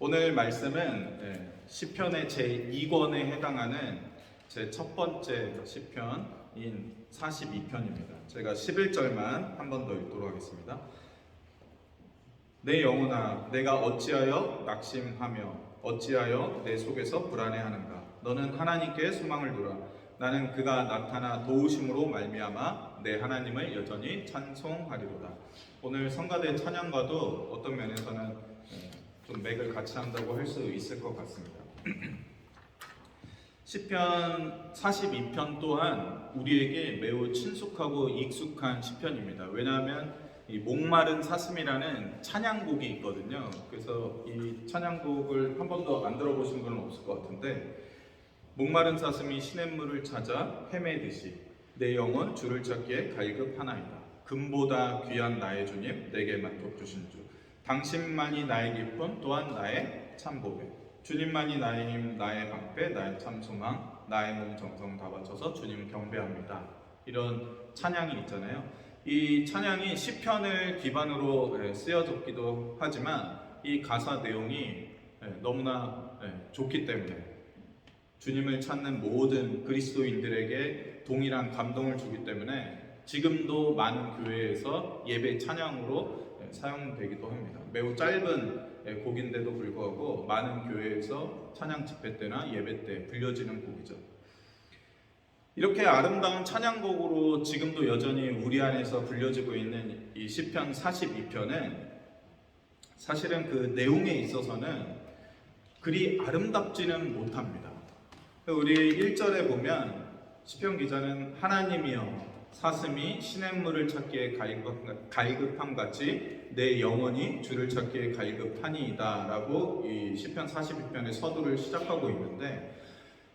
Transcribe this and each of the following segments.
오늘 말씀은 시편의 제2권에 해당하는 제 첫 번째 시편인 42편입니다. 제가 11절만 한 번 더 읽도록 하겠습니다. 내 영혼아, 내가 어찌하여 낙심하며 어찌하여 내 속에서 불안해하는가? 너는 하나님께 소망을 두라. 나는 그가 나타나 도우심으로 말미암아 내 하나님을 여전히 찬송하리로다. 오늘 성가대 찬양과도 어떤 면에서는 좀 맥을 같이 한다고 할 수 있을 것 같습니다. 시편 42편 또한 우리에게 매우 친숙하고 익숙한 시편입니다. 왜냐하면 이 목마른 사슴이라는 찬양곡이 있거든요. 그래서 이 찬양곡을 한 번도 안 들어보신 분은 없을 것 같은데, 목마른 사슴이 시냇물을 찾아 헤매듯이 내 영혼 주를 찾기에 갈급하나이다. 금보다 귀한 나의 주님, 내게 만족 주신 주, 당신만이 나의 기쁨, 또한 나의 참 보배. 주님만이 나의 힘, 나의 방패, 나의 참 소망, 나의 몸 정성 다 바쳐서 주님 경배합니다. 이런 찬양이 있잖아요. 이 찬양이 시편을 기반으로 쓰여졌기도 하지만 이 가사 내용이 너무나 좋기 때문에 주님을 찾는 모든 그리스도인들에게 동일한 감동을 주기 때문에 지금도 많은 교회에서 예배 찬양으로 사용되기도 합니다. 매우 짧은 곡인데도 불구하고 많은 교회에서 찬양 집회 때나 예배 때 불려지는 곡이죠. 이렇게 아름다운 찬양곡으로 지금도 여전히 우리 안에서 불려지고 있는 이 시편 42편은 사실은 그 내용에 있어서는 그리 아름답지는 못합니다. 우리 1절에 보면 시편 기자는 하나님이여 사슴이 시냇물을 찾기에 갈급함같이 내 영혼이 주를 찾기에 갈급하니이다 라고 이 시편 42편의 서두를 시작하고 있는데,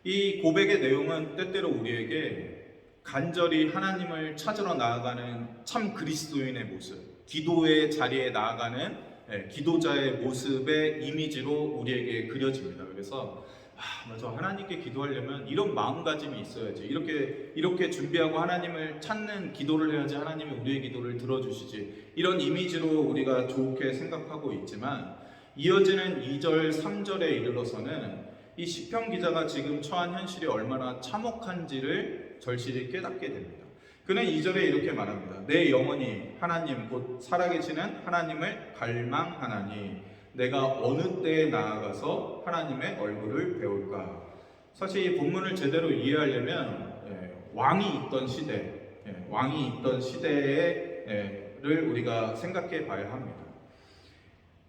이 고백의 내용은 때때로 우리에게 간절히 하나님을 찾으러 나아가는 참 그리스도인의 모습, 기도의 자리에 나아가는 기도자의 모습의 이미지로 우리에게 그려집니다. 그래서 맞아, 하나님께 기도하려면 이런 마음가짐이 있어야지, 이렇게 준비하고 하나님을 찾는 기도를 해야지 하나님이 우리의 기도를 들어주시지, 이런 이미지로 우리가 좋게 생각하고 있지만, 이어지는 2절, 3절에 이르러서는 이 시편 기자가 지금 처한 현실이 얼마나 참혹한지를 절실히 깨닫게 됩니다. 그는 2절에 이렇게 말합니다. 내 영혼이 하나님 곧 살아계시는 하나님을 갈망하나니 내가 어느 때에 나아가서 하나님의 얼굴을 배울까. 사실 이 본문을 제대로 이해하려면 왕이 있던 시대를 우리가 생각해 봐야 합니다.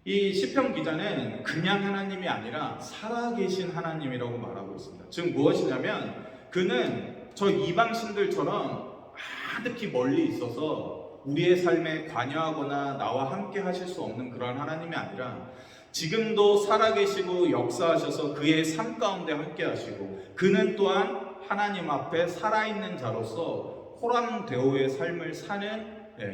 이 시편 기자는 그냥 하나님이 아니라 살아계신 하나님이라고 말하고 있습니다. 즉 무엇이냐면, 그는 저 이방신들처럼 아득히 멀리 있어서 우리의 삶에 관여하거나 나와 함께 하실 수 없는 그러한 하나님이 아니라 지금도 살아계시고 역사하셔서 그의 삶 가운데 함께 하시고, 그는 또한 하나님 앞에 살아있는 자로서 호람되어의 삶을 사는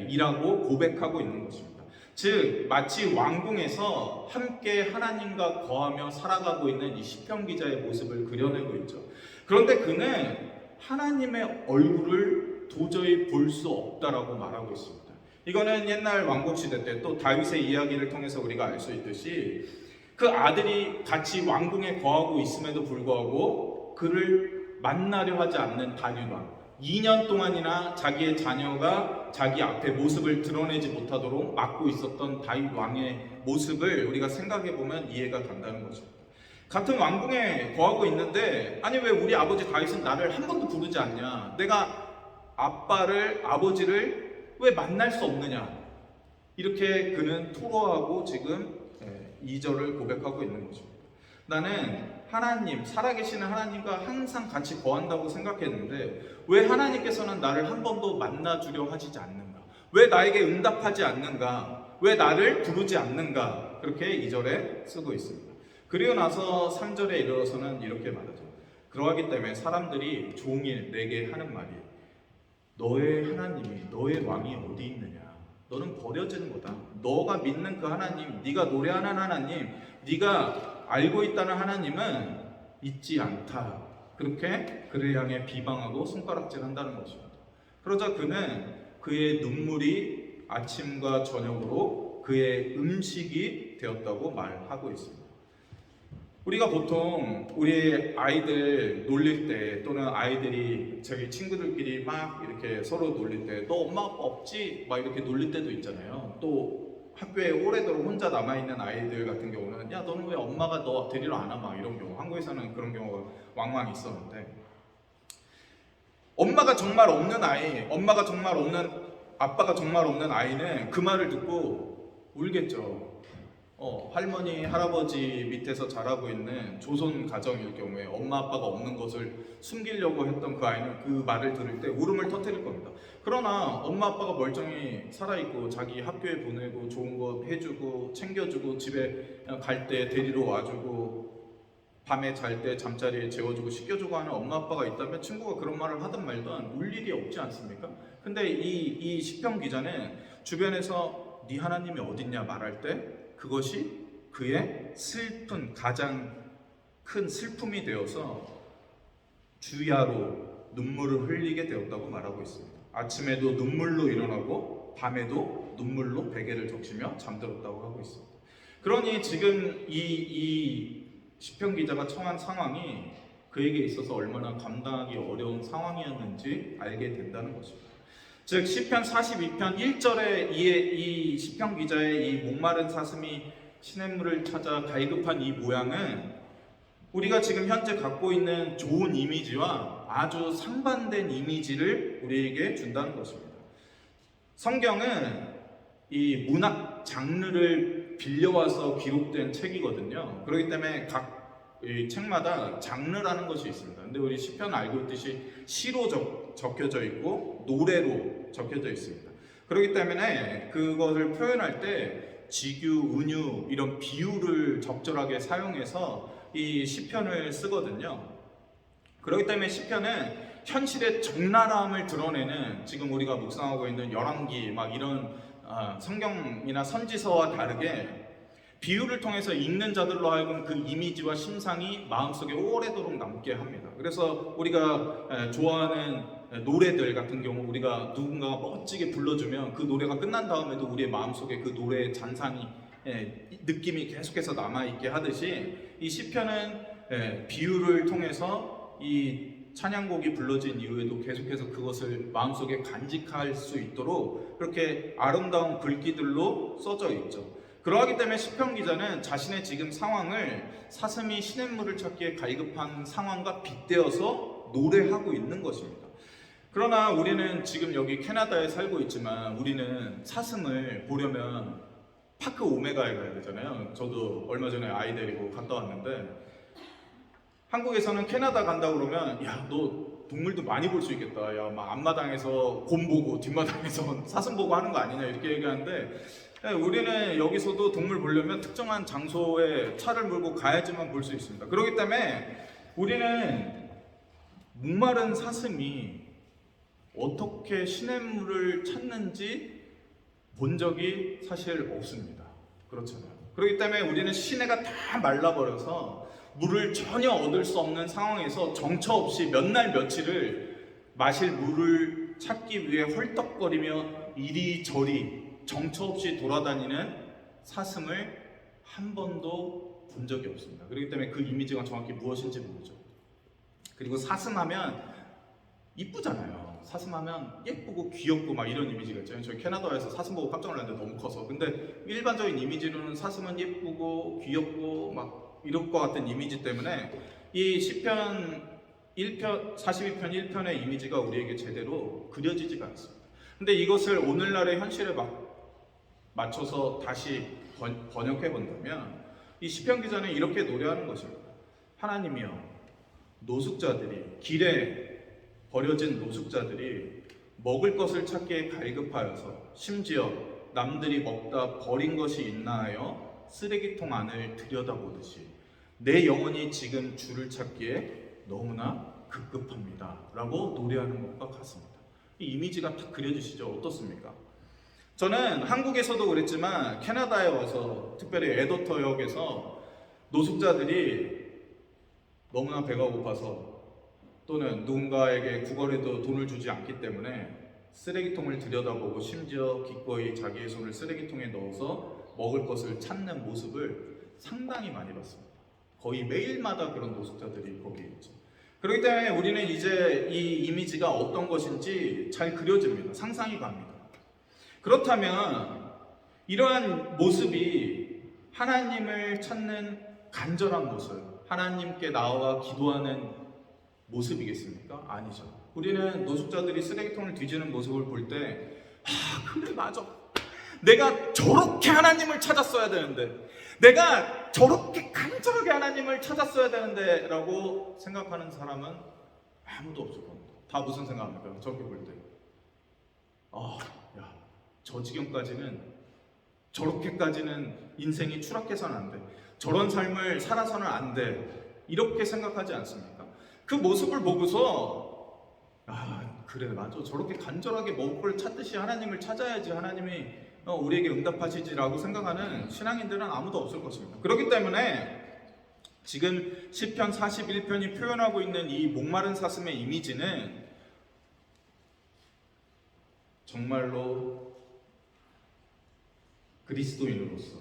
이라고 고백하고 있는 것입니다. 즉 마치 왕궁에서 함께 하나님과 거하며 살아가고 있는 이 시편 기자의 모습을 그려내고 있죠. 그런데 그는 하나님의 얼굴을 도저히 볼 수 없다라고 말하고 있습니다. 이거는 옛날 왕국시대 때 또 다윗의 이야기를 통해서 우리가 알 수 있듯이, 그 아들이 같이 왕궁에 거하고 있음에도 불구하고 그를 만나려 하지 않는 다윗 왕, 2년 동안이나 자기의 자녀가 자기 앞에 모습을 드러내지 못하도록 막고 있었던 다윗 왕의 모습을 우리가 생각해 보면 이해가 간다는 것입니다. 같은 왕궁에 거하고 있는데, 아니 왜 우리 아버지 다윗은 나를 한 번도 부르지 않냐, 내가 아버지를 왜 만날 수 없느냐, 이렇게 그는 토로하고 지금 2절을 고백하고 있는 것입니다. 나는 하나님, 살아계시는 하나님과 항상 같이 거한다고 생각했는데 왜 하나님께서는 나를 한 번도 만나주려 하시지 않는가, 왜 나에게 응답하지 않는가, 왜 나를 부르지 않는가, 그렇게 2절에 쓰고 있습니다. 그리고 나서 3절에 이르러서는 이렇게 말하죠. 그러하기 때문에 사람들이 종일 내게 하는 말이, 너의 하나님이, 너의 왕이 어디 있느냐, 너는 버려진 거다, 너가 믿는 그 하나님, 네가 노래하는 하나님, 네가 알고 있다는 하나님은 있지 않다, 그렇게 그를 향해 비방하고 손가락질한다는 것입니다. 그러자 그는 그의 눈물이 아침과 저녁으로 그의 음식이 되었다고 말하고 있습니다. 우리가 보통 우리 아이들 놀릴 때 또는 아이들이 저희 친구들끼리 막 이렇게 서로 놀릴 때 너 엄마 아빠 없지? 막 이렇게 놀릴 때도 있잖아요. 또 학교에 오래도록 혼자 남아있는 아이들 같은 경우는 야 너는 왜 엄마가 너 데리러 안 와? 막 이런 경우, 한국에서는 그런 경우가 왕왕 있었는데, 엄마가 정말 없는 아이, 엄마가 정말 없는, 아빠가 정말 없는 아이는 그 말을 듣고 울겠죠. 할머니, 할아버지 밑에서 자라고 있는 조선 가정일 경우에 엄마 아빠가 없는 것을 숨기려고 했던 그 아이는 그 말을 들을 때 울음을 터뜨릴 겁니다. 그러나 엄마 아빠가 멀쩡히 살아있고 자기 학교에 보내고 좋은 거 해주고 챙겨주고 집에 갈 때 데리러 와주고 밤에 잘 때 잠자리에 재워주고 씻겨주고 하는 엄마 아빠가 있다면 친구가 그런 말을 하든 말든 울 일이 없지 않습니까? 근데 이 시편 기자는 주변에서 네 하나님이 어딨냐 말할 때 그것이 그의 슬픈, 가장 큰 슬픔이 되어서 주야로 눈물을 흘리게 되었다고 말하고 있습니다. 아침에도 눈물로 일어나고 밤에도 눈물로 베개를 적시며 잠들었다고 하고 있습니다. 그러니 지금 이 시편 기자가 처한 상황이 그에게 있어서 얼마나 감당하기 어려운 상황이었는지 알게 된다는 것입니다. 즉 시편 42편 1절에 이 시편 기자의 이 목마른 사슴이 시냇물을 찾아 갈급한 이 모양은 우리가 지금 현재 갖고 있는 좋은 이미지와 아주 상반된 이미지를 우리에게 준다는 것입니다. 성경은 이 문학 장르를 빌려와서 기록된 책이거든요. 그렇기 때문에 각 이 책마다 장르라는 것이 있습니다. 근데 우리 시편 알고 있듯이 시로 적혀져 있고 노래로 적혀져 있습니다. 그렇기 때문에 그것을 표현할 때 지규, 은유 이런 비유를 적절하게 사용해서 이 시편을 쓰거든요. 그렇기 때문에 시편은 현실의 적나라함을 드러내는, 지금 우리가 묵상하고 있는 열왕기 막 이런 성경이나 선지서와 다르게 비유를 통해서 읽는 자들로 하여금 그 이미지와 심상이 마음속에 오래도록 남게 합니다. 그래서 우리가 좋아하는 노래들 같은 경우 우리가 누군가가 멋지게 불러주면 그 노래가 끝난 다음에도 우리의 마음속에 그 노래의 잔상이 느낌이 계속해서 남아있게 하듯이 이 시편은 비유를 통해서 이 찬양곡이 불러진 이후에도 계속해서 그것을 마음속에 간직할 수 있도록 그렇게 아름다운 글귀들로 써져 있죠. 그러하기 때문에 시편 기자는 자신의 지금 상황을 사슴이 시냇물을 찾기에 갈급한 상황과 빗대어서 노래하고 있는 것입니다. 그러나 우리는 지금 여기 캐나다에 살고 있지만 우리는 사슴을 보려면 파크 오메가에 가야 되잖아요. 저도 얼마 전에 아이 데리고 갔다 왔는데 한국에서는 캐나다 간다 그러면 야, 너 동물도 많이 볼 수 있겠다. 야, 막 앞마당에서 곰 보고 뒷마당에서 사슴 보고 하는 거 아니냐 이렇게 얘기하는데, 우리는 여기서도 동물 보려면 특정한 장소에 차를 몰고 가야지만 볼 수 있습니다. 그렇기 때문에 우리는 목마른 사슴이 어떻게 시냇물을 찾는지 본 적이 사실 없습니다. 그렇잖아요. 그렇기 때문에 우리는 시내가 다 말라버려서 물을 전혀 얻을 수 없는 상황에서 정처 없이 몇 날 며칠을 마실 물을 찾기 위해 헐떡거리며 이리저리 정처 없이 돌아다니는 사슴을 한 번도 본 적이 없습니다. 그렇기 때문에 그 이미지가 정확히 무엇인지 모르죠. 그리고 사슴하면 이쁘잖아요. 사슴하면 예쁘고 귀엽고 막 이런 이미지가 있잖아요. 저희 캐나다에서 사슴 보고 깜짝 놀랐는데 너무 커서. 근데 일반적인 이미지로는 사슴은 예쁘고 귀엽고 막 이럴 것 같은 이미지 때문에 이 시편 1편, 42편 1편의 이미지가 우리에게 제대로 그려지지가 않습니다. 근데 이것을 오늘날의 현실에 맞춰서 다시 번역해 본다면 이 시편 기자는 이렇게 노래하는 것입니다. 하나님이여, 노숙자들이, 길에 버려진 노숙자들이 먹을 것을 찾기에 갈급하여서 심지어 남들이 먹다 버린 것이 있나 하여 쓰레기통 안을 들여다보듯이 내 영혼이 지금 주를 찾기에 너무나 급급합니다 라고 노래하는 것과 같습니다. 이 이미지가 딱 그려지시죠? 어떻습니까? 저는 한국에서도 그랬지만 캐나다에 와서 특별히 에더터역에서 노숙자들이 너무나 배가 고파서 또는 누군가에게 구걸해도 돈을 주지 않기 때문에 쓰레기통을 들여다보고 심지어 기꺼이 자기의 손을 쓰레기통에 넣어서 먹을 것을 찾는 모습을 상당히 많이 봤습니다. 거의 매일마다 그런 노숙자들이 거기에 있죠. 그렇기 때문에 우리는 이제 이 이미지가 어떤 것인지 잘 그려집니다. 상상이 갑니다. 그렇다면 이러한 모습이 하나님을 찾는 간절한 모습, 하나님께 나와 기도하는 모습이겠습니까? 아니죠. 우리는 노숙자들이 쓰레기통을 뒤지는 모습을 볼 때 그래 맞아. 내가 저렇게 하나님을 찾았어야 되는데, 내가 저렇게 간절하게 하나님을 찾았어야 되는데 라고 생각하는 사람은 아무도 없을 겁니다. 다 무슨 생각합니까? 저렇게 볼 때 야, 저 지경까지는, 저렇게까지는 인생이 추락해서는 안 돼, 저런 삶을 살아서는 안 돼, 이렇게 생각하지 않습니까? 그 모습을 보고서 그래 맞아, 저렇게 간절하게 먹을 걸 찾듯이 하나님을 찾아야지 하나님이 우리에게 응답하시지라고 생각하는 신앙인들은 아무도 없을 것입니다. 그렇기 때문에 지금 시편 41편이 표현하고 있는 이 목마른 사슴의 이미지는 정말로 그리스도인으로서,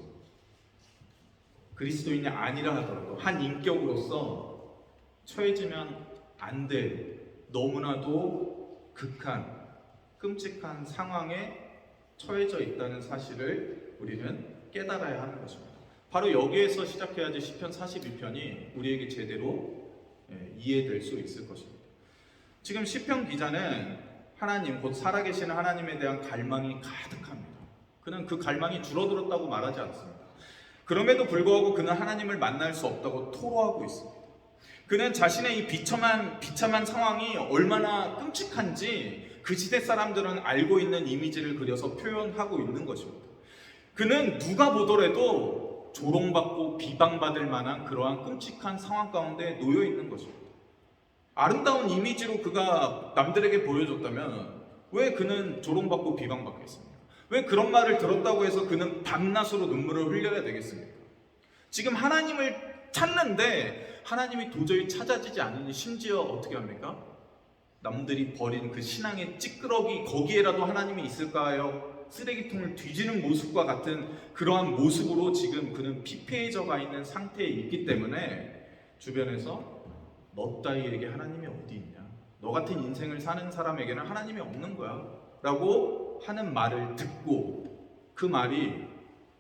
그리스도인이 아니라 하더라도 한 인격으로서 처해지면 안 될 너무나도 극한, 끔찍한 상황에 처해져 있다는 사실을 우리는 깨달아야 하는 것입니다. 바로 여기에서 시작해야지 시편 42편이 우리에게 제대로 이해될 수 있을 것입니다. 지금 시편 기자는 하나님, 곧 살아계시는 하나님에 대한 갈망이 가득합니다. 그는 그 갈망이 줄어들었다고 말하지 않습니다. 그럼에도 불구하고 그는 하나님을 만날 수 없다고 토로하고 있습니다. 그는 자신의 이 비참한 상황이 얼마나 끔찍한지 그 시대 사람들은 알고 있는 이미지를 그려서 표현하고 있는 것입니다. 그는 누가 보더라도 조롱받고 비방받을 만한 그러한 끔찍한 상황 가운데 놓여 있는 것입니다. 아름다운 이미지로 그가 남들에게 보여줬다면 왜 그는 조롱받고 비방받겠습니까? 왜 그런 말을 들었다고 해서 그는 밤낮으로 눈물을 흘려야 되겠습니까? 지금 하나님을 찾는데 하나님이 도저히 찾아지지 않으니 심지어 어떻게 합니까? 남들이 버린 그 신앙의 찌끄러기 거기에라도 하나님이 있을까요? 쓰레기통을 뒤지는 모습과 같은 그러한 모습으로 지금 그는 피폐해져가 있는 상태에 있기 때문에 주변에서 너 따위에게 하나님이 어디 있냐? 너 같은 인생을 사는 사람에게는 하나님이 없는 거야 라고 하는 말을 듣고 그 말이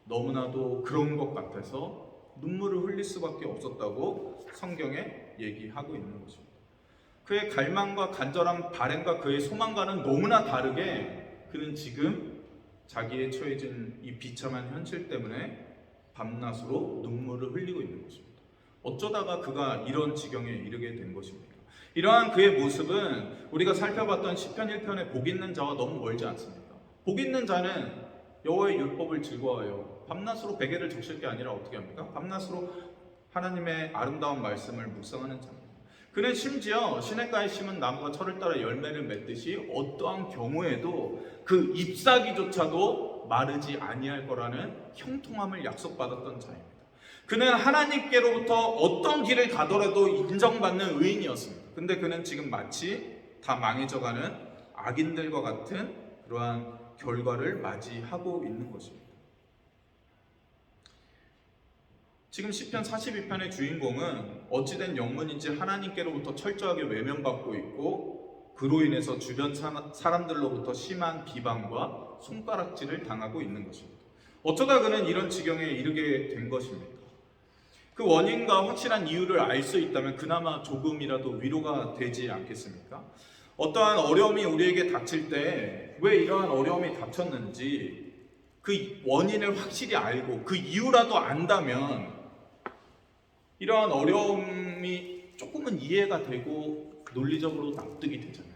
너무나도 그런 것 같아서 눈물을 흘릴 수밖에 없었다고 성경에 얘기하고 있는 것입니다. 그의 갈망과 간절한 바램과 그의 소망과는 너무나 다르게 그는 지금 자기의 처해진 이 비참한 현실 때문에 밤낮으로 눈물을 흘리고 있는 것입니다. 어쩌다가 그가 이런 지경에 이르게 된 것입니까? 이러한 그의 모습은 우리가 살펴봤던 시편 1편의 복 있는 자와 너무 멀지 않습니까? 복 있는 자는 여호와의 율법을 즐거워하여 밤낮으로 베개를 적실 게 아니라 어떻게 합니까? 밤낮으로 하나님의 아름다운 말씀을 묵상하는 자입니다. 그는 심지어 시냇가에 심은 나무가 철을 따라 열매를 맺듯이 어떠한 경우에도 그 잎사귀조차도 마르지 아니할 거라는 형통함을 약속받았던 자입니다. 그는 하나님께로부터 어떤 길을 가더라도 인정받는 의인이었습니다. 근데 그는 지금 마치 다 망해져가는 악인들과 같은 그러한 결과를 맞이하고 있는 것입니다. 지금 시편 42편의 주인공은 어찌된 영문인지 하나님께로부터 철저하게 외면받고 있고 그로 인해서 주변 사람들로부터 심한 비방과 손가락질을 당하고 있는 것입니다. 어쩌다 그는 이런 지경에 이르게 된 것입니까? 그 원인과 확실한 이유를 알 수 있다면 그나마 조금이라도 위로가 되지 않겠습니까? 어떠한 어려움이 우리에게 닥칠 때 왜 이러한 어려움이 닥쳤는지 그 원인을 확실히 알고 그 이유라도 안다면 이러한 어려움이 조금은 이해가 되고 논리적으로 납득이 되잖아요.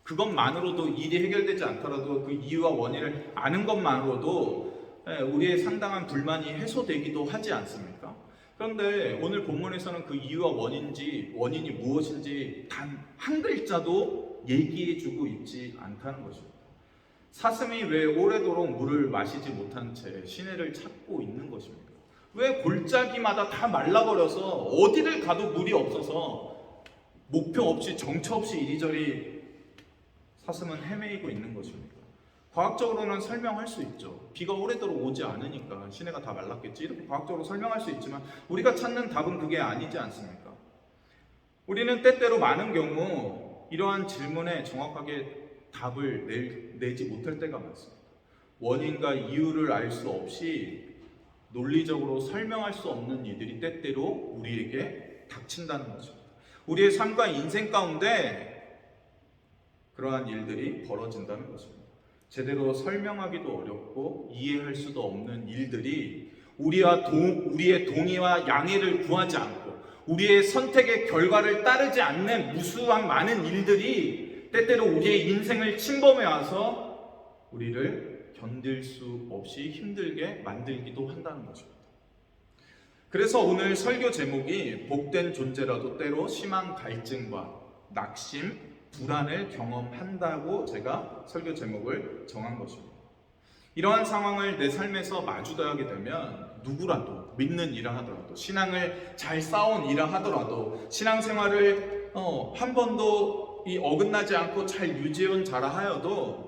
그것만으로도 일이 해결되지 않더라도 그 이유와 원인을 아는 것만으로도 우리의 상당한 불만이 해소되기도 하지 않습니까? 그런데 오늘 본문에서는 그 이유와 원인이 무엇인지 단 한 글자도 얘기해주고 있지 않다는 것입니다. 사슴이 왜 오래도록 물을 마시지 못한 채 시내를 찾고 있는 것입니까? 왜 골짜기마다 다 말라버려서 어디를 가도 물이 없어서 목표 없이 정처 없이 이리저리 사슴은 헤매이고 있는 것입니까? 과학적으로는 설명할 수 있죠. 비가 오래도록 오지 않으니까 시내가 다 말랐겠지. 이렇게 과학적으로 설명할 수 있지만 우리가 찾는 답은 그게 아니지 않습니까? 우리는 때때로 많은 경우 이러한 질문에 정확하게 답을 내지 못할 때가 많습니다. 원인과 이유를 알 수 없이 논리적으로 설명할 수 없는 이들이 때때로 우리에게 닥친다는 것입니다. 우리의 삶과 인생 가운데 그러한 일들이 벌어진다는 것입니다. 제대로 설명하기도 어렵고 이해할 수도 없는 일들이 우리의 동의와 양해를 구하지 않고 우리의 선택의 결과를 따르지 않는 무수한 많은 일들이 때때로 우리의 인생을 침범해 와서 우리를 견딜 수 없이 힘들게 만들기도 한다는 것입니다. 그래서 오늘 설교 제목이 복된 존재라도 때로 심한 갈증과 낙심, 불안을 경험한다고 제가 설교 제목을 정한 것입니다. 이러한 상황을 내 삶에서 마주하게 되면 누구라도 믿는 이라 하더라도 신앙을 잘 쌓아온 이라 하더라도 신앙생활을 한 번도 어긋나지 않고 잘 유지해온 자라 하여도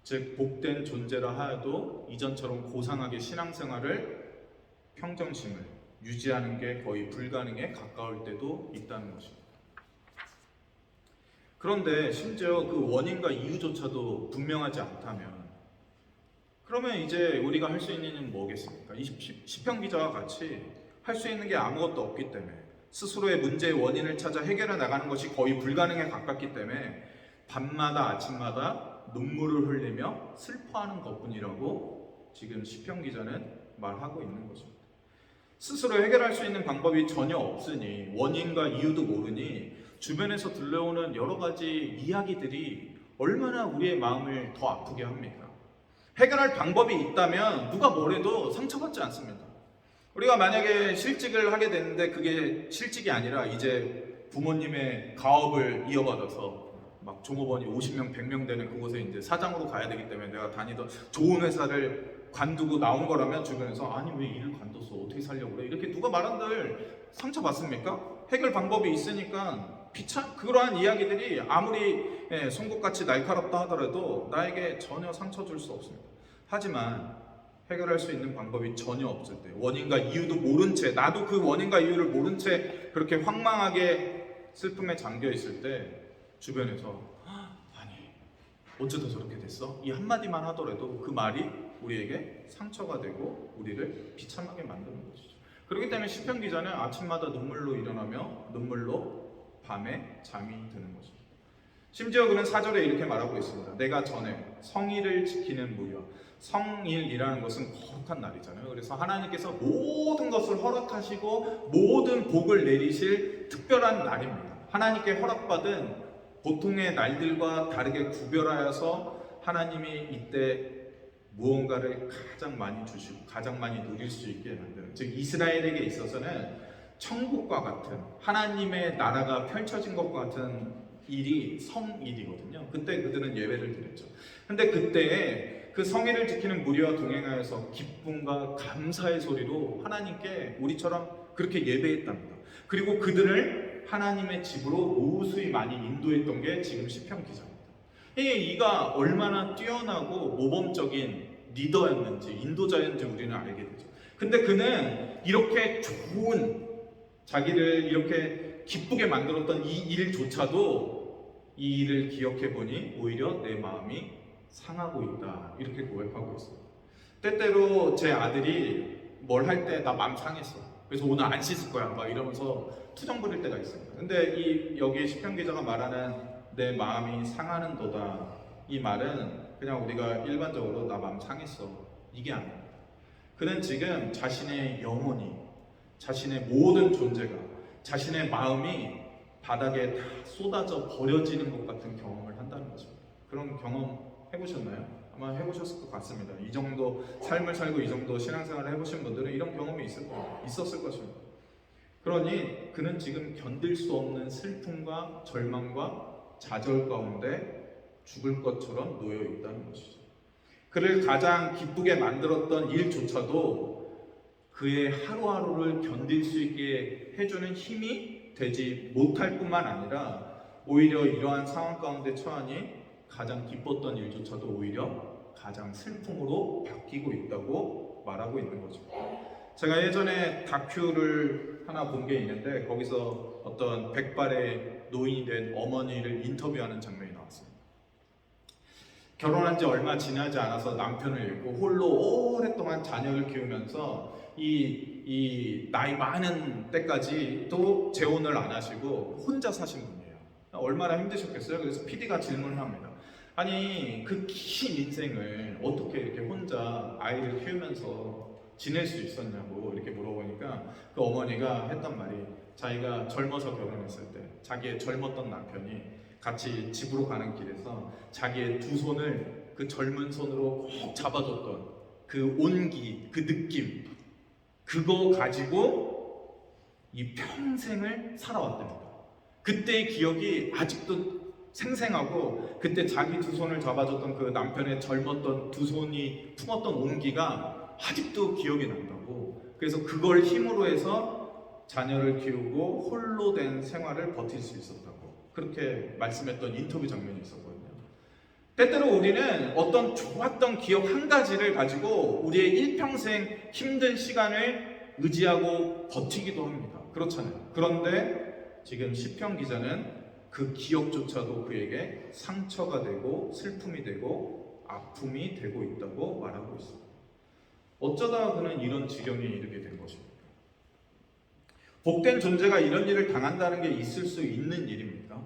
즉 복된 존재라 하여도 이전처럼 고상하게 신앙생활을 평정심을 유지하는 게 거의 불가능에 가까울 때도 있다는 것입니다. 그런데 심지어 그 원인과 이유조차도 분명하지 않다면 그러면 이제 우리가 할 수 있는 일은 뭐겠습니까? 이 시편 기자와 같이 할 수 있는 게 아무것도 없기 때문에 스스로의 문제의 원인을 찾아 해결해 나가는 것이 거의 불가능에 가깝기 때문에 밤마다 아침마다 눈물을 흘리며 슬퍼하는 것뿐이라고 지금 시편 기자는 말하고 있는 것입니다. 스스로 해결할 수 있는 방법이 전혀 없으니 원인과 이유도 모르니 주변에서 들려오는 여러 가지 이야기들이 얼마나 우리의 마음을 더 아프게 합니까? 해결할 방법이 있다면 누가 뭐래도 상처받지 않습니다. 우리가 만약에 실직을 하게 됐는데 그게 실직이 아니라 이제 부모님의 가업을 이어받아서 막 종업원이 50명, 100명 되는 그곳에 이제 사장으로 가야 되기 때문에 내가 다니던 좋은 회사를 관두고 나온 거라면 주변에서 아니 왜 일을 관뒀어? 어떻게 살려고 그래? 이렇게 누가 말한들 상처받습니까? 해결 방법이 있으니까 그러한 이야기들이 아무리 송곳같이 날카롭다 하더라도 나에게 전혀 상처 줄 수 없습니다. 하지만 해결할 수 있는 방법이 전혀 없을 때 원인과 이유도 모른 채 나도 그 원인과 이유를 모른 채 그렇게 황망하게 슬픔에 잠겨 있을 때 주변에서 아니 어쩌다 저렇게 됐어? 이 한마디만 하더라도 그 말이 우리에게 상처가 되고 우리를 비참하게 만드는 것이죠. 그렇기 때문에 시편 기자는 아침마다 눈물로 일어나며 눈물로 밤에 잠이 드는 것입니다. 심지어 그는 4절에 이렇게 말하고 있습니다. 내가 전에 성일을 지키는 무렵, 성일이라는 것은 거룩한 날이잖아요. 그래서 하나님께서 모든 것을 허락하시고 모든 복을 내리실 특별한 날입니다. 하나님께 허락받은 보통의 날들과 다르게 구별하여서 하나님이 이때 무언가를 가장 많이 주시고 가장 많이 누릴 수 있게 만드는, 즉 이스라엘에게 있어서는 천국과 같은 하나님의 나라가 펼쳐진 것과 같은 일이 성일이거든요. 그때 그들은 예배를 드렸죠. 근데 그때 그 성일을 지키는 무리와 동행하여서 기쁨과 감사의 소리로 하나님께 우리처럼 그렇게 예배했답니다. 그리고 그들을 하나님의 집으로 우수히 많이 인도했던 게 지금 시편 기자입니다. 이가 얼마나 뛰어나고 모범적인 리더였는지 인도자였는지 우리는 알게 되죠. 근데 그는 이렇게 좋은 자기를 이렇게 기쁘게 만들었던 이 일조차도 이 일을 기억해 보니 오히려 내 마음이 상하고 있다 이렇게 고백하고 있습니다. 때때로 제 아들이 뭘 할 때 나 마음 상했어. 그래서 오늘 안 씻을 거야 막 이러면서 투정 부릴 때가 있습니다. 근데 여기 시편 기자가 말하는 내 마음이 상하는도다 이 말은 그냥 우리가 일반적으로 나 마음 상했어 이게 아닙니다. 그는 지금 자신의 영혼이 자신의 모든 존재가 자신의 마음이 바닥에 다 쏟아져 버려지는 것 같은 경험을 한다는 것입니다. 그런 경험 해보셨나요? 아마 해보셨을 것 같습니다. 이 정도 삶을 살고 이 정도 신앙생활을 해보신 분들은 이런 경험이 있었을 것입니다. 그러니 그는 지금 견딜 수 없는 슬픔과 절망과 좌절 가운데 죽을 것처럼 놓여 있다는 것이죠. 그를 가장 기쁘게 만들었던 일조차도 그의 하루하루를 견딜 수 있게 해주는 힘이 되지 못할 뿐만 아니라 오히려 이러한 상황 가운데 처하니 가장 기뻤던 일조차도 오히려 가장 슬픔으로 바뀌고 있다고 말하고 있는 거죠. 제가 예전에 다큐를 하나 본 게 있는데 거기서 어떤 백발의 노인이 된 어머니를 인터뷰하는 장면이 나왔어요. 결혼한 지 얼마 지나지 않아서 남편을 잃고 홀로 오랫동안 자녀를 키우면서 이 나이 많은 때까지 또 재혼을 안 하시고 혼자 사신 분이에요. 얼마나 힘드셨겠어요? 그래서 PD가 질문을 합니다. 아니 그 긴 인생을 어떻게 이렇게 혼자 아이를 키우면서 지낼 수 있었냐고 이렇게 물어보니까 그 어머니가 했던 말이 자기가 젊어서 결혼했을 때 자기의 젊었던 남편이 같이 집으로 가는 길에서 자기의 두 손을 그 젊은 손으로 꼭 잡아줬던 그 온기, 그 느낌, 그거 가지고 이 평생을 살아왔답니다. 그때의 기억이 아직도 생생하고 그때 자기 두 손을 잡아줬던 그 남편의 젊었던 두 손이 품었던 온기가 아직도 기억이 난다고. 그래서 그걸 힘으로 해서 자녀를 키우고 홀로 된 생활을 버틸 수 있었다고 그렇게 말씀했던 인터뷰 장면이 있었거든요. 때때로 우리는 어떤 좋았던 기억 한 가지를 가지고 우리의 일평생 힘든 시간을 의지하고 버티기도 합니다. 그렇잖아요. 그런데 지금 시편 기자는 그 기억조차도 그에게 상처가 되고 슬픔이 되고 아픔이 되고 있다고 말하고 있습니다. 어쩌다 그는 이런 지경에 이르게 된 것입니까? 복된 존재가 이런 일을 당한다는 게 있을 수 있는 일입니까?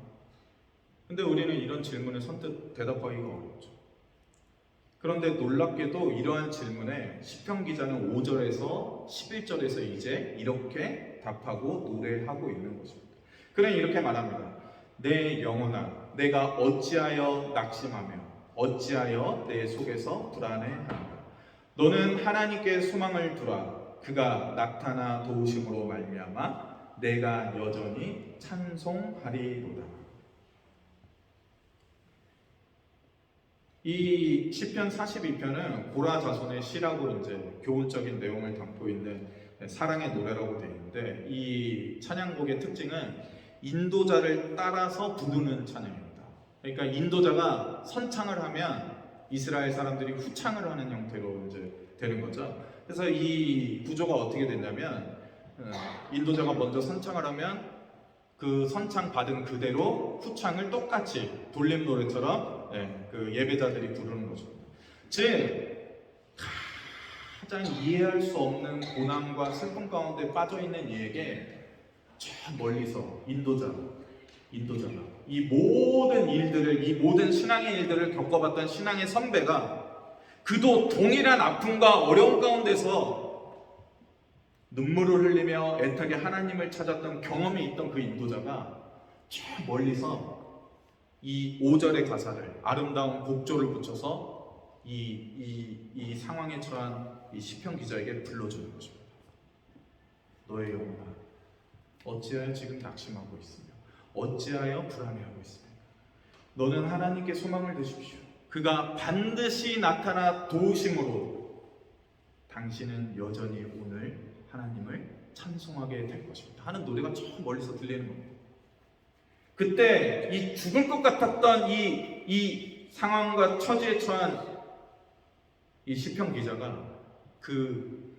근데 우리는 이런 질문에 선뜻 대답하기가 어렵죠. 그런데 놀랍게도 이러한 질문에 시편 기자는 5절에서 11절에서 이제 이렇게 답하고 노래하고 있는 것입니다. 그는 이렇게 말합니다. 내 영혼아, 내가 어찌하여 낙심하며 어찌하여 내 속에서 불안해하는가? 너는 하나님께 소망을 두라. 그가 나타나 도우심으로 말미암아 내가 여전히 찬송하리로다. 이 시편 42편은 고라 자손의 시라고 이제 교훈적인 내용을 담고 있는 사랑의 노래라고 되어 있는데 이 찬양곡의 특징은 인도자를 따라서 부르는 찬양입니다. 그러니까 인도자가 선창을 하면 이스라엘 사람들이 후창을 하는 형태로 이제 되는 거죠. 그래서 이 구조가 어떻게 되냐면 인도자가 먼저 선창을 하면 그 선창 받은 그대로 후창을 똑같이 돌림 노래처럼 그 예배자들이 부르는 거죠. 즉 가장 이해할 수 없는 고난과 슬픔 가운데 빠져 있는 이에게 저 멀리서 인도자가 이 모든 일들을, 이 모든 신앙의 일들을 겪어봤던 신앙의 선배가 그도 동일한 아픔과 어려움 가운데서 눈물을 흘리며 애타게 하나님을 찾았던 경험이 있던 그 인도자가 저 멀리서 이 5절의 가사를 아름다운 곡조를 붙여서 이 상황에 처한 이 시편 기자에게 불러주는 것입니다. 너의 영혼아, 어찌하여 지금 낙심하고 있으며 어찌하여 불안해하고 있습니까? 너는 하나님께 소망을 두십시오. 그가 반드시 나타나 도우심으로 당신은 여전히 오늘 하나님을 찬송하게 될 것입니다 하는 노래가 저 멀리서 들리는 겁니다. 그때 이 죽을 것 같았던 이 상황과 처지에 처한 이 시편 기자가 그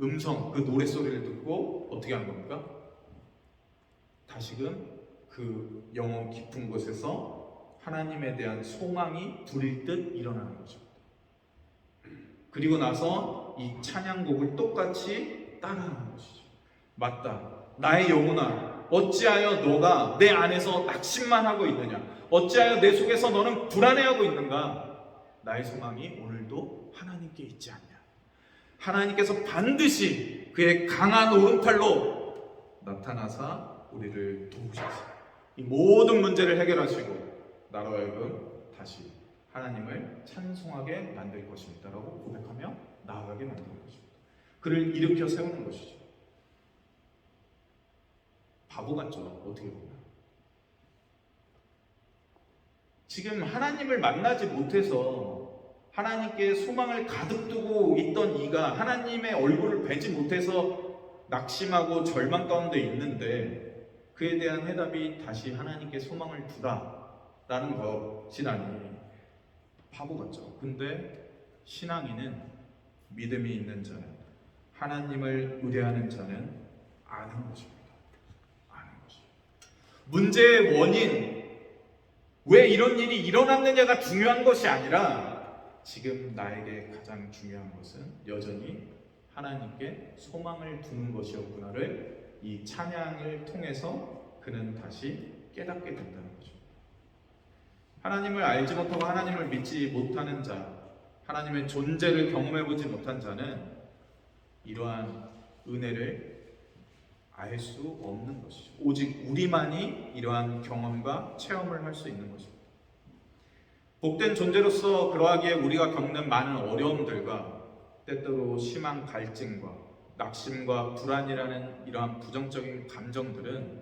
음성, 그 노랫소리를 듣고 어떻게 하는 겁니까? 다시금 그 영혼 깊은 곳에서 하나님에 대한 소망이 불일 듯 일어나는 거죠. 그리고 나서 이 찬양곡을 똑같이 따라하는 것이죠. 맞다. 나의 영혼아, 어찌하여 너가 내 안에서 낙심만 하고 있느냐? 어찌하여 내 속에서 너는 불안해하고 있는가? 나의 소망이 오늘도 하나님께 있지 않냐? 하나님께서 반드시 그의 강한 오른팔로 나타나사 우리를 도우셔서 이 모든 문제를 해결하시고 나로 하여금 다시 하나님을 찬송하게 만들 것입니다 라고 고백하며 나아가게 만드는 것입니다. 그를 일으켜 세우는 것이죠. 바보 같죠, 어떻게 보면. 지금 하나님을 만나지 못해서 하나님께 소망을 가득 두고 있던 이가 하나님의 얼굴을 뵈지 못해서 낙심하고 절망 가운데 있는데 그에 대한 해답이 다시 하나님께 소망을 두라 라는 것이라니 바보 같죠. 근데 신앙인은, 믿음이 있는 자는, 하나님을 의뢰하는 자는 아는 것입니다. 아는 것입니다. 문제의 원인, 왜 이런 일이 일어났느냐가 중요한 것이 아니라 지금 나에게 가장 중요한 것은 여전히 하나님께 소망을 두는 것이었구나를 이 찬양을 통해서 그는 다시 깨닫게 된다는 거죠. 하나님을 알지 못하고 하나님을 믿지 못하는 자, 하나님의 존재를 경험해보지 못한 자는 이러한 은혜를 알 수 없는 것이죠. 오직 우리만이 이러한 경험과 체험을 할 수 있는 것입니다. 복된 존재로서 그러하기에 우리가 겪는 많은 어려움들과 때때로 심한 갈증과 낙심과 불안이라는 이러한 부정적인 감정들은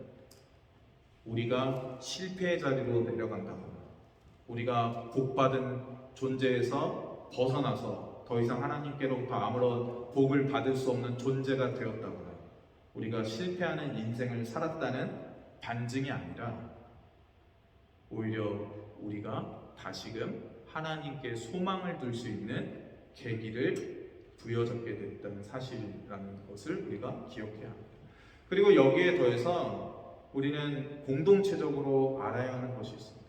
우리가 실패의 자리로 내려간다거나 우리가 복받은 존재에서 벗어나서 더 이상 하나님께로부터 아무런 복을 받을 수 없는 존재가 되었다거나 우리가 실패하는 인생을 살았다는 반증이 아니라 오히려 우리가 다시금 하나님께 소망을 둘 수 있는 계기를 부여잡게 됐다는 사실이라는 것을 우리가 기억해야 합니다. 그리고 여기에 더해서 우리는 공동체적으로 알아야 하는 것이 있습니다.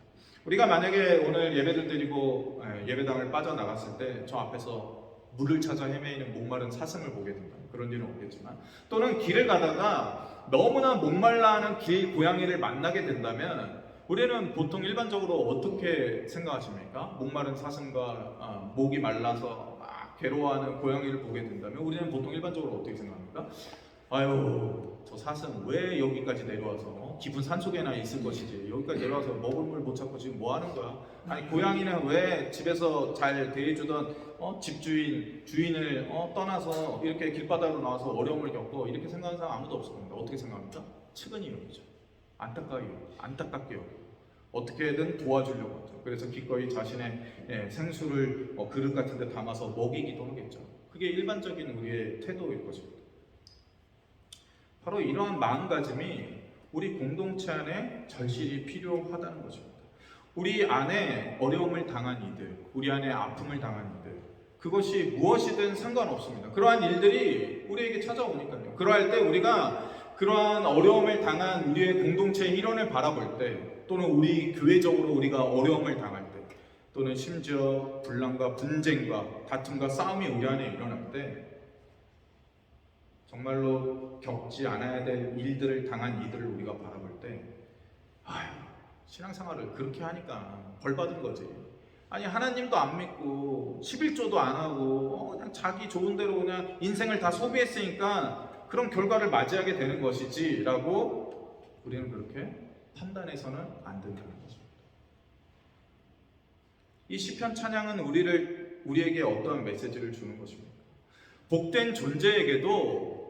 우리가 만약에 오늘 예배를 드리고 예배당을 빠져나갔을 때 저 앞에서 물을 찾아 헤매이는 목마른 사슴을 보게 된다. 그런 일은 없겠지만, 또는 길을 가다가 너무나 목말라하는 길 고양이를 만나게 된다면 우리는 보통 일반적으로 어떻게 생각하십니까? 목마른 사슴과 목이 말라서 막 괴로워하는 고양이를 보게 된다면 우리는 보통 일반적으로 어떻게 생각합니까? 아유, 저 사슴 왜 여기까지 내려와서 깊은 산속에나 있을 것이지, 여기까지 내려와서 먹을 물 못 찾고 지금 뭐 하는 거야? 아니, 고양이는 왜 집에서 잘 대해주던 주인을 떠나서 이렇게 길바닥으로 나와서 어려움을 겪고, 이렇게 생각하는 사람 아무도 없을 겁니다. 어떻게 생각합니까? 측은히 여기죠. 안타깝게 여기고 어떻게든 도와주려고 하죠. 그래서 기꺼이 자신의 생수를 그릇 같은 데 담아서 먹이기도 하겠죠. 그게 일반적인 우리의 태도일 것입니다. 바로 이러한 마음가짐이 우리 공동체 안에 절실히 필요하다는 것입니다. 우리 안에 어려움을 당한 이들, 우리 안에 아픔을 당한 이들, 그것이 무엇이든 상관없습니다. 그러한 일들이 우리에게 찾아오니까요. 그러할 때 우리가 그러한 어려움을 당한 우리의 공동체의 일원을 바라볼 때, 또는 우리 교회적으로 우리가 어려움을 당할 때, 또는 심지어 분란과 분쟁과 다툼과 싸움이 우리 안에 일어날 때, 정말로 겪지 않아야 될 일들을 당한 이들을 우리가 바라볼 때, 아휴, 신앙생활을 그렇게 하니까 벌 받은 거지. 아니, 하나님도 안 믿고 11조도 안 하고 그냥 자기 좋은 대로 그냥 인생을 다 소비했으니까 그런 결과를 맞이하게 되는 것이지 라고 우리는 그렇게 판단해서는 안 된다는 것입니다. 이 시편 찬양은 우리에게 어떠한 메시지를 주는 것입니까? 복된 존재에게도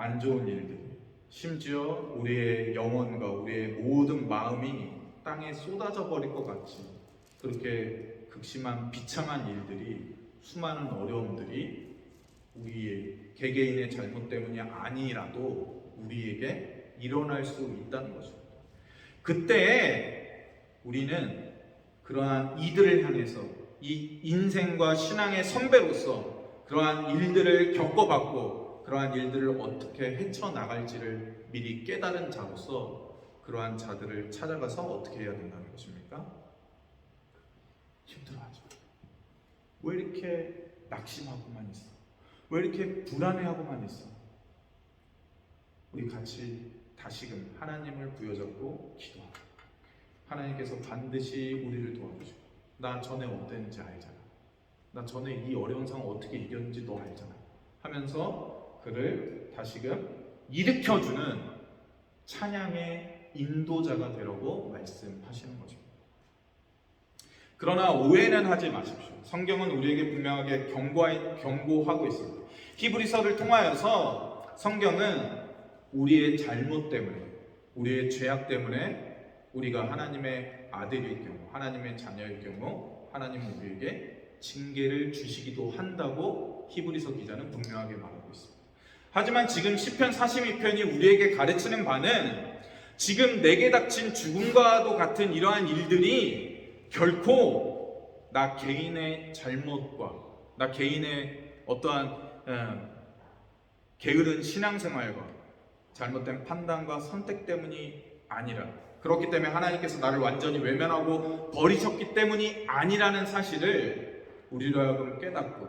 안 좋은 일들, 심지어 우리의 영혼과 우리의 모든 마음이 땅에 쏟아져 버릴 것 같이 그렇게 극심한 비참한 일들이, 수많은 어려움들이 우리의 개개인의 잘못 때문이 아니라도 우리에게 일어날 수 있다는 것입니다. 그때 우리는 그러한 이들을 향해서 이 인생과 신앙의 선배로서 그러한 일들을 겪어봤고 그러한 일들을 어떻게 헤쳐나갈지를 미리 깨달은 자로서 그러한 자들을 찾아가서 어떻게 해야 된다는 것입니까? 힘들어하죠. 왜 이렇게 낙심하고만 있어? 왜 이렇게 불안해하고만 있어? 우리 같이 다시금 하나님을 부여잡고 기도하고, 하나님께서 반드시 우리를 도와주시고, 나 전에 어땠는지 알잖아, 나 전에 이 어려운 상황 어떻게 이겼는지 너 알잖아 하면서 그를 다시금 일으켜주는 찬양의 인도자가 되라고 말씀하시는 것입니다. 그러나 오해는 하지 마십시오. 성경은 우리에게 분명하게 경고하고 있습니다. 히브리서를 통하여서 성경은 우리의 잘못 때문에, 우리의 죄악 때문에 우리가 하나님의 아들일 경우, 하나님의 자녀일 경우 하나님은 우리에게 징계를 주시기도 한다고 히브리서 기자는 분명하게 말하고 있습니다. 하지만 지금 시편 42편이 우리에게 가르치는 바는 지금 내게 닥친 죽음과도 같은 이러한 일들이 결코 나 개인의 잘못과 나 개인의 어떠한 게으른 신앙생활과 잘못된 판단과 선택 때문이 아니라, 그렇기 때문에 하나님께서 나를 완전히 외면하고 버리셨기 때문이 아니라는 사실을 우리로 하여금 깨닫고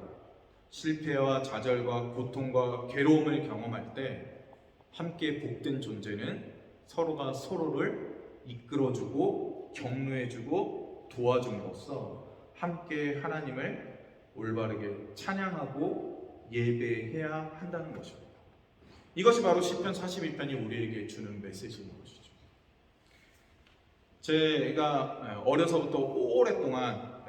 실패와 좌절과 고통과 괴로움을 경험할 때 함께 복된 존재는 서로가 서로를 이끌어주고 격려해주고 도와줌으로써 함께 하나님을 올바르게 찬양하고 예배해야 한다는 것입니다. 이것이 바로 시편 42편이 우리에게 주는 메시지인 것이죠. 제가 어려서부터 오랫동안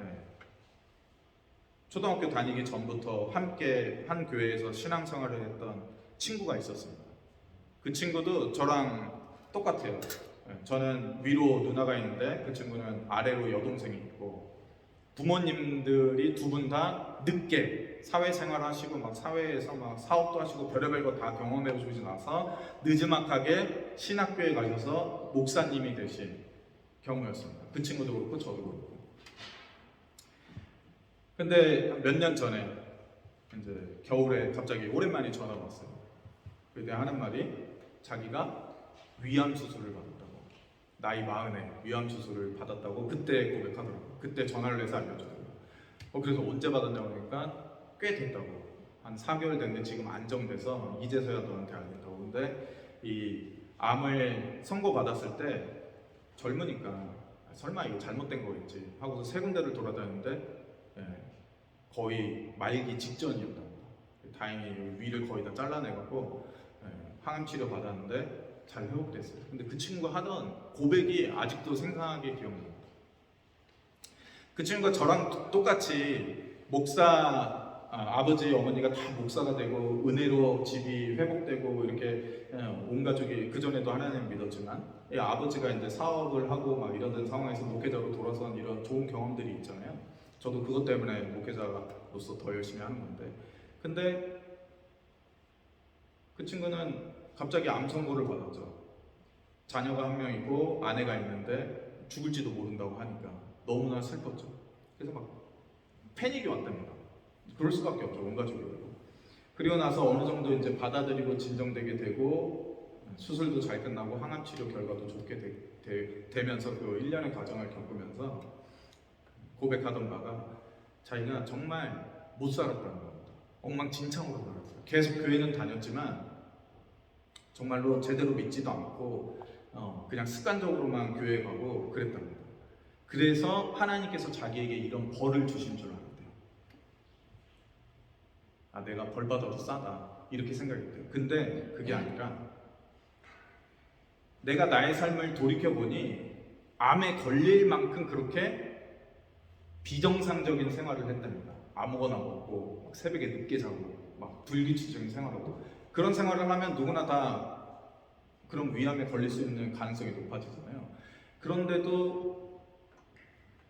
초등학교 다니기 전부터 함께 한 교회에서 신앙생활을 했던 친구가 있었습니다. 그 친구도 저랑 똑같아요. 저는 위로 누나가 있는데 그 친구는 아래로 여동생이 있고, 부모님들이 두 분 다 늦게 사회생활 하시고 막 사회에서 막 사업도 하시고 별의별 거 다 경험해 보시고 나서 늦지막하게 신학교에 가셔서 목사님이 되신 경우였습니다. 그 친구도 그렇고 저도 그렇고. 근데 몇 년 전에 이제 겨울에 갑자기 오랜만에 전화가 왔어요. 그때 하는 말이 자기가 위암 수술을 받았다고, 나이 40에 위암 수술을 받았다고 그때 고백하더라고요. 그때 전화를 해서 알려주더라고요. 그래서 언제 받았냐고 하니까 꽤 됐다고, 한 4개월 됐는데 지금 안정돼서 이제서야 너한테 알겠다고. 근데 이 암을 선고받았을 때 젊으니까 설마 이거 잘못된 거겠지 하고서 세 군데를 돌아다녔는데 거의 말기 직전이었답니다. 다행히 위를 거의 다 잘라내갖고 항암 치료 받았는데 잘 회복됐어요. 근데 그 친구가 하던 고백이 아직도 생생하게 기억납니다. 그 친구가 저랑 똑같이 아버지 어머니가 다 목사가 되고 은혜로 집이 회복되고 이렇게 온 가족이, 그전에도 하나님 믿었지만 아버지가 이제 사업을 하고 막 이러던 상황에서 목회자로 돌아선 이런 좋은 경험들이 있잖아요. 저도 그것 때문에 목회자로서 더 열심히 하는 건데, 근데 그 친구는 갑자기 암 선고를 받았죠. 자녀가 한 명 있고 아내가 있는데 죽을지도 모른다고 하니까 너무나 슬펐죠. 그래서 막 패닉이 왔답니다. 그럴 수밖에 없죠, 온 가족이. 그리고 나서 어느 정도 이제 받아들이고 진정되게 되고 수술도 잘 끝나고 항암 치료 결과도 좋게 되면서 그 1년의 과정을 겪으면서 고백하던 바가 자기가 정말 못 살았다는 겁니다. 엉망진창으로 살았어요. 계속 교회는 다녔지만 정말로 제대로 믿지도 않고 그냥 습관적으로만 교회 가고 그랬답니다. 그래서 하나님께서 자기에게 이런 벌을 주신 줄 알았대요. 내가 벌 받아도 싸다 이렇게 생각했대요. 근데 그게 아니라 내가 나의 삶을 돌이켜보니 암에 걸릴 만큼 그렇게 비정상적인 생활을 했답니다. 아무거나 먹고 막 새벽에 늦게 자고 막 불규칙적인 생활하고, 그런 생활을 하면 누구나 다 그런 위암에 걸릴 수 있는 가능성이 높아지잖아요. 그런데도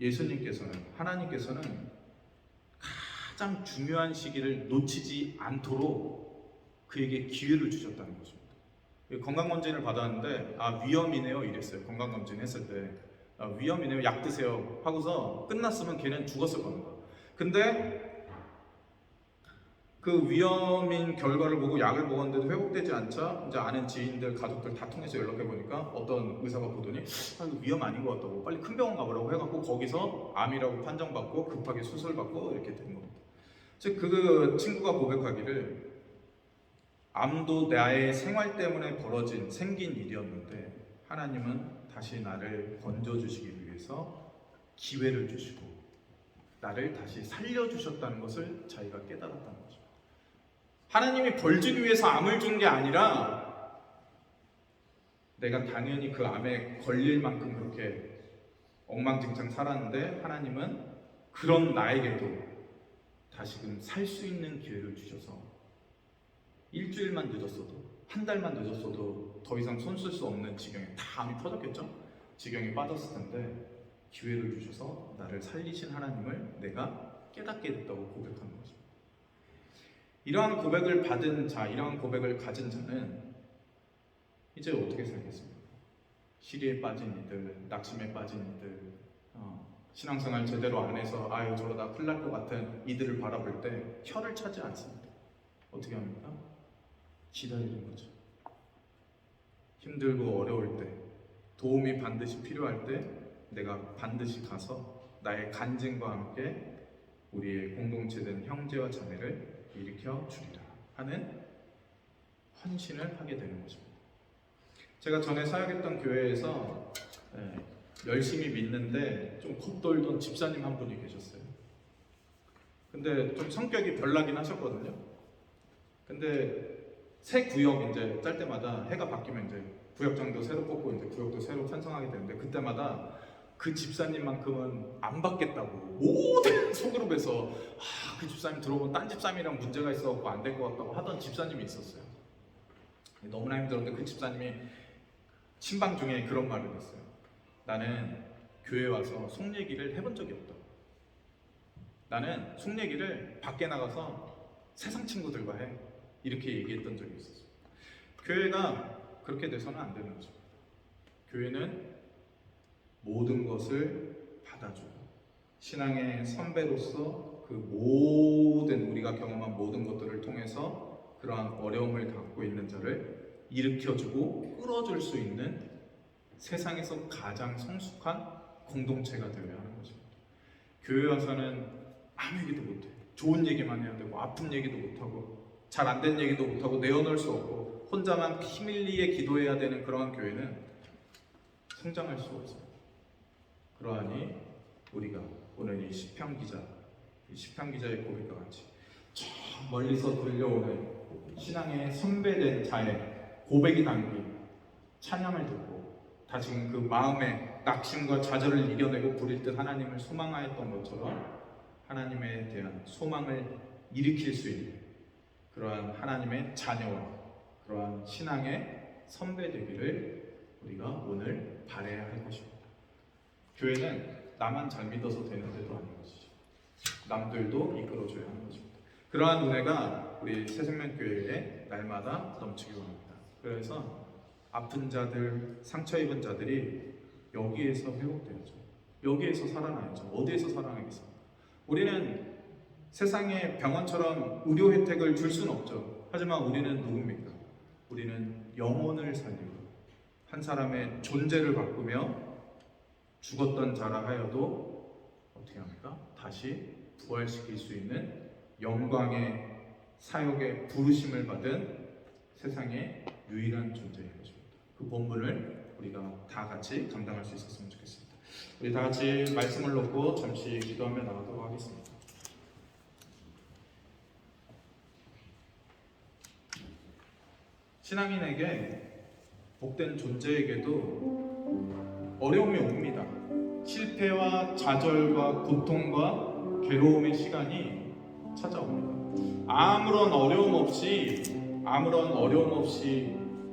예수님께서는, 하나님께서는 가장 중요한 시기를 놓치지 않도록 그에게 기회를 주셨다는 것입니다. 건강검진을 받았는데 위험이네요 이랬어요. 건강검진 했을 때 위험이네요, 약 드세요 하고서 끝났으면 걔는 죽었을 겁니다. 근데 그 위험인 결과를 보고 약을 먹었는데도 회복되지 않자 이제 아는 지인들, 가족들 다 통해서 연락해 보니까 어떤 의사가 보더니 이거 위험 아닌 것 같다고 빨리 큰 병원 가보라고 해갖고 거기서 암이라고 판정받고 급하게 수술받고 이렇게 된 겁니다. 즉 그 친구가 고백하기를 암도 나의 생활 때문에 생긴 일이었는데 하나님은 다시 나를 건져주시기 위해서 기회를 주시고 나를 다시 살려주셨다는 것을 자기가 깨달았다는 거죠. 하나님이 벌 주기 위해서 암을 준 게 아니라 내가 당연히 그 암에 걸릴 만큼 그렇게 엉망진창 살았는데 하나님은 그런 나에게도 다시금 살 수 있는 기회를 주셔서 일주일만 늦었어도, 한 달만 늦었어도 더 이상 손 쓸 수 없는 지경에, 다 암이 터졌겠죠? 지경에 빠졌을 텐데 기회를 주셔서 나를 살리신 하나님을 내가 깨닫게 됐다고 고백하는 거죠. 이러한 고백을 받은 자, 이러한 고백을 가진 자는 이제 어떻게 살겠습니까? 시리에 빠진 이들, 낙심에 빠진 이들, 신앙생활 제대로 안 해서 아유 저러다 큰일 날 것 같은 이들을 바라볼 때 혀를 차지 않습니다. 어떻게 합니까? 기다리는 거죠. 힘들고 어려울 때, 도움이 반드시 필요할 때 내가 반드시 가서 나의 간증과 함께 우리의 공동체된 형제와 자매를 일으켜 주리라 하는 헌신을 하게 되는 것입니다. 제가 전에 사역했던 교회에서 열심히 믿는데 좀 겉돌던 집사님 한 분이 계셨어요. 근데 좀 성격이 별나긴 하셨거든요. 근데 새 구역 이제 짤 때마다 해가 바뀌면 이제 구역장도 새로 뽑고 이제 구역도 새로 편성하게 되는데 그때마다 그 집사님만큼은 안 받겠다고 모든 소그룹에서 그 집사님 들어오면 딴 집사님이랑 문제가 있어갖고 안 될 것 같다고 하던 집사님이 있었어요. 너무나 힘들었는데 그 집사님이 신방 중에 그런 말을 했어요. 나는 교회 와서 속 얘기를 해본 적이 없다. 나는 속 얘기를 밖에 나가서 세상 친구들과 해. 이렇게 얘기했던 적이 있었어요. 교회가 그렇게 돼서는 안 되는 거죠. 교회는 모든 것을 받아주고 신앙의 선배로서 그 모든 우리가 경험한 모든 것들을 통해서 그러한 어려움을 갖고 있는 자를 일으켜주고 끌어줄 수 있는 세상에서 가장 성숙한 공동체가 되어야 하는 것입니다. 교회 와서는 아무 얘기도 못해. 좋은 얘기만 해야 되고 아픈 얘기도 못하고 잘 안 된 얘기도 못하고 내어놓을 수 없고 혼자만 피밀리에 기도해야 되는 그러한 교회는 성장할 수 없어요. 그러하니 우리가 오늘 이 시편 기자의 고백과 같이 저 멀리서 들려오는 신앙의 선배된 자의 고백이 담긴 찬양을 듣고 다시금 그 마음의 낙심과 좌절을 이겨내고 부릴 듯 하나님을 소망하였던 것처럼 하나님에 대한 소망을 일으킬 수 있는 그러한 하나님의 자녀와 그러한 신앙의 선배 되기를 우리가 오늘 바라야 할 것입니다. 교회는 나만 잘 믿어서 되는 데도 아닌 것이죠. 남들도 이끌어줘야 하는 것입니다. 그러한 은혜가 우리 새생명교회에 날마다 넘치기 원합니다. 그래서 아픈 자들, 상처 입은 자들이 여기에서 회복되어야죠. 여기에서 살아나야죠. 어디에서 살아나겠습니까? 우리는 세상의 병원처럼 의료 혜택을 줄 수는 없죠. 하지만 우리는 누굽니까? 우리는 영혼을 살리고 한 사람의 존재를 바꾸며 죽었던 자라 하여도 어떻게 합니까? 다시 부활시킬 수 있는 영광의 사역의 부르심을 받은 세상의 유일한 존재인 것입니다. 그 본분을 우리가 다 같이 감당할 수 있었으면 좋겠습니다. 우리 다 같이 말씀을 놓고 잠시 기도하며 나가도록 하겠습니다. 신앙인에게 복된 존재에게도 어려움이 옵니다. 실패와 좌절과 고통과 괴로움의 시간이 찾아옵니다. 아무런 어려움 없이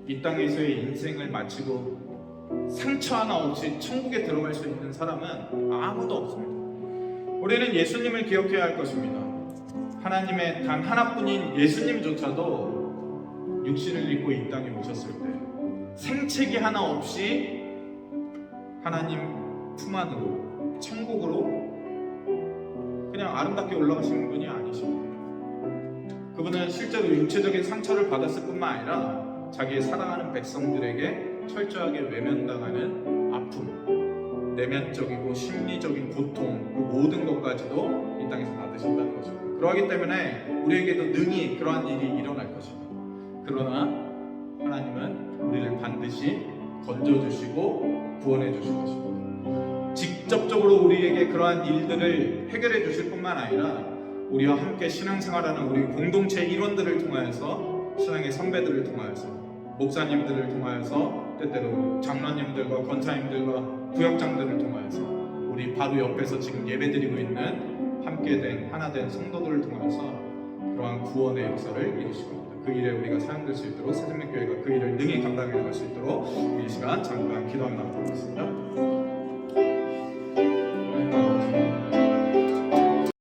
이 땅에서의 인생을 마치고 상처 하나 없이 천국에 들어갈 수 있는 사람은 아무도 없습니다. 우리는 예수님을 기억해야 할 것입니다. 하나님의 단 하나뿐인 예수님조차도 육신을 입고 이 땅에 오셨을 때 생채기 하나 없이 하나님 품 안으로 천국으로 그냥 아름답게 올라가시는 분이 아니십니다. 그분은 실제로 육체적인 상처를 받았을 뿐만 아니라 자기의 사랑하는 백성들에게 철저하게 외면당하는 아픔, 내면적이고 심리적인 고통, 그 모든 것까지도 이 땅에서 받으신다는 것입니다. 그러하기 때문에 우리에게도 능히 그러한 일이 일어날 것입니다. 그러나 하나님은 우리를 반드시 건져주시고 구원해 주실 것입니다. 직접적으로 우리에게 그러한 일들을 해결해 주실 뿐만 아니라 우리와 함께 신앙생활하는 우리 공동체 일원들을 통하여서 신앙의 선배들을 통하여서 목사님들을 통하여서 때때로 장로님들과 권사님들과 구역장들을 통하여서 우리 바로 옆에서 지금 예배드리고 있는 함께된 하나된 성도들을 통해서 그러한 구원의 역사를 이루실 겁니다. 그 일에 우리가 사용될 수 있도록 새생명교회가 그 일을 능히 감당해 나갈 수 있도록 이 시간 잠깐 기도하며 나가도록 하겠습니다.